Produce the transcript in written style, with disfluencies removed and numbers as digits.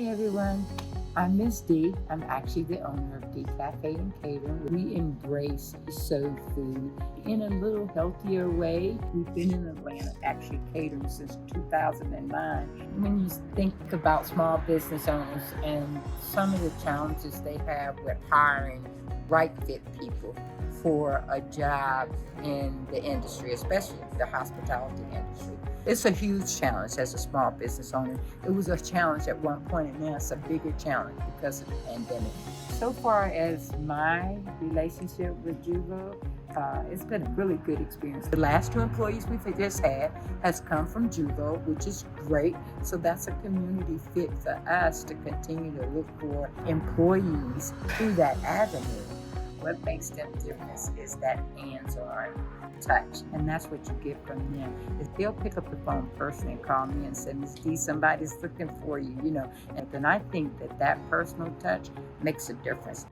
morning, everyone. I'm Miss D. I'm actually the owner of D Cafe and Catering. We embrace soul food in a little healthier way. We've been in Atlanta actually catering since 2009. When you think about small business owners and some of the challenges they have with hiring right fit people for a job in the industry, especially the hospitality industry. It's a huge challenge as a small business owner. It was a challenge at one point, and now it's a bigger challenge because of the pandemic. So far as my relationship with Juvo, it's been a really good experience. The last 2 employees we've just had has come from Juvo, which is great. So that's a community fit for us to continue to look for employees through that avenue. What makes them different is that hands-on touch, and that's what you get from them. Is they'll pick up the phone personally and call me and say, "Ms. D, somebody's looking for you," And then I think that personal touch makes a difference.